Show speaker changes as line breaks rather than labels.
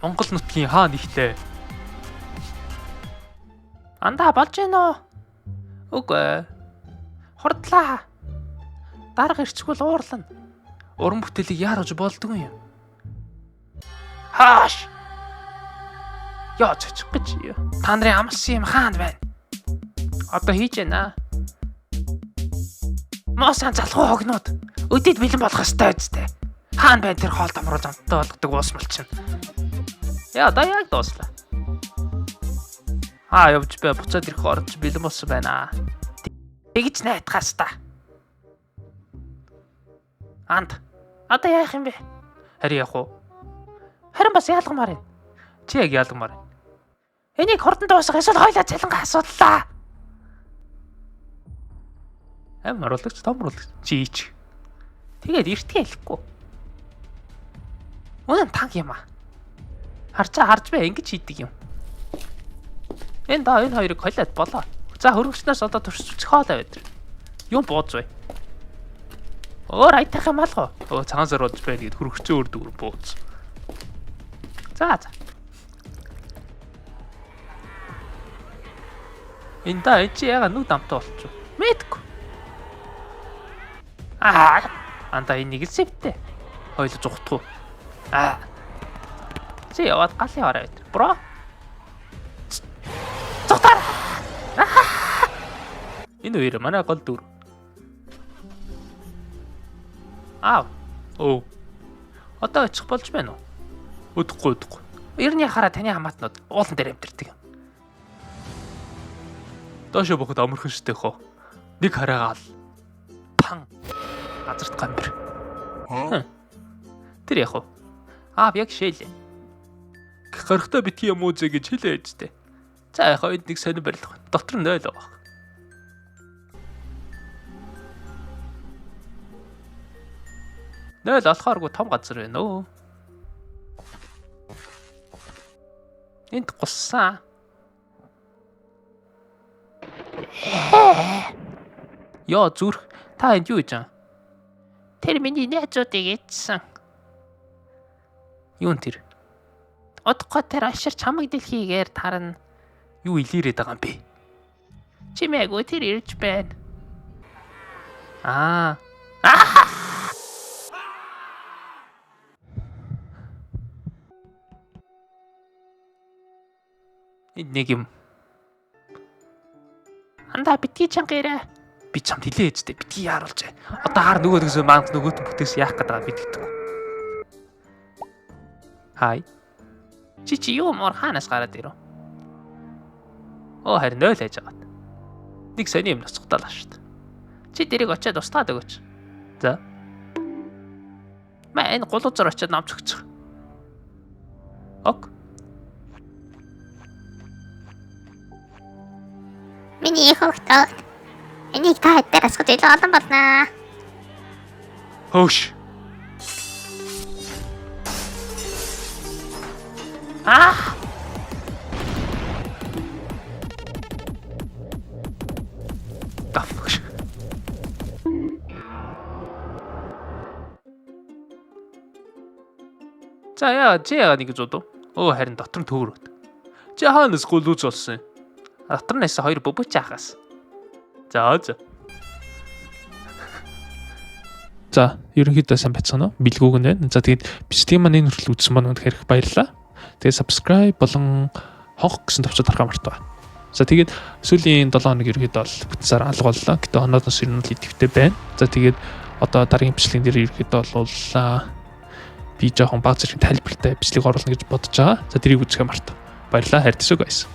Монгол нутгийн хаа нэгтэй. Андаа болж гэнэ үү? Үгүй. Хордлаа. Дарга ирчихвэл уурлана. Уран бүтээлийг яарч болдгүй юм. Хааш. Яа цочих гэж юу? Та нарын амлсан юм хаана байна? Одоо хийж байна. Мосан залхуу хогноод өдөд бэлэн болох ёстой үстэй. Хаана байна тэр хоол домруу замтай болгодог уус малчин. Яа да яг дууслаа. Явж бай буцаад ирэх орж бэлэн болсон байна. Тэгж найтгаас та. Анд. Одоо яах юм бэ? Харин яах вэ? Харин бас яалгамаар байна. Чи яг яалгамаар байна. Энийг хурдан дуусгах эсвэл хойлоо цалингаа асуудлаа. Оруулагч томруулагч чи ич. Тэгээд эртгээ хэлэхгүй. Үнэн танк юм аа. Харж бай ингэж хийдэг юм. Энэ хоёрыг холиад болоо. За хөргөчнөөс одоо туршиж хоолой байд. Юм бууз бай. Өөр айтах юм алгаа. Цагаан сар болж байна гэд хөргөчөө өөр дүүр бууз. За. Энэ чи яга нүд амтаа болчих. Мэдгүй. Анда энийг сэвтэ. Хойлож ухтгүй. Чи яваад галын орой байд. Бро. Цогтар. Энэ үеэр манай гол дүр. Одоо очих болж байна уу? Өдөхгүй. Эрний хараа таны хамаатнууд уулан дээр амьдэрдэг юм. Доошо боход амархан штэ хоо. Нэг хараагаал. Пан. Газарт гамбэр. Тэр яах вэ? Яг шээлээ. Гарахтаа битгий юм уу зэ гэж хэлээ ээжтэй. За яг нэг сонир барилах. Дотор нь 0 байгаа. Нөл олохооргүй том газар байна өө. Энд гуссан. Яа зүрх та энд юу хийж байгаа? Тэр миний найзуудыг эдсэн. Юун тэр? Одохгүй тэр ашир чамаг дэлхийгээр тарна. Юу илэрээд байгаа юм бэ? Чимээгүй тэр ирж байна. Нэг юм. Андаа битгий чангаарай. Би чамд хэлээ ээжтэй битгий яаруулж бай. Одоо хаар нөгөөдгөөс манг нөгөөт бүтээс яах гэдэг бид гэдэг. Хай. Чи юу мор хаанаас гараад ирв? Харин 0 хийж байгаа. Нэг сони юм ноцготоолаа шүү дээ. Чи дэрийг очиад устгаад өгөөч. За. Энэ гулуузар очиад намч өгчих. Ок.
Миний хөвгтөө. Энийг та хэдээр асгаж илүү олон болно.
Хөөш. Дафш. За яа нэг зодоо. Харин дотор нь төөрөөд. Чи хаанаас гулууз болсон юм? Дотор нь эсэ 2 бөбөч яахаас. За, ерөнхийдөө сайн байцгаана уу? Билгүүг нь байна. За тэгээд бичлэгийн маань энэ хүртэл үзсэн байна гэхээр баярлалаа. Тэгээд subscribe болон хонх гэсэн товчод харах мартаа. За тэгээд сүүлийн 7 хоног ерөнхийдөө бол бүтэн сар алга боллоо. Гэтэ онооноос ер нь л идэвхтэй байна. За тэгээд одоо дараагийн бичлэгийн дээр ерөнхийдөө бол би жоохон баг зэрэг тайлбартай бичлэг оруулна гэж бодож байгаа. За тэрийг үзэх мартаа. Баярлалаа. Хайртай шүү guys.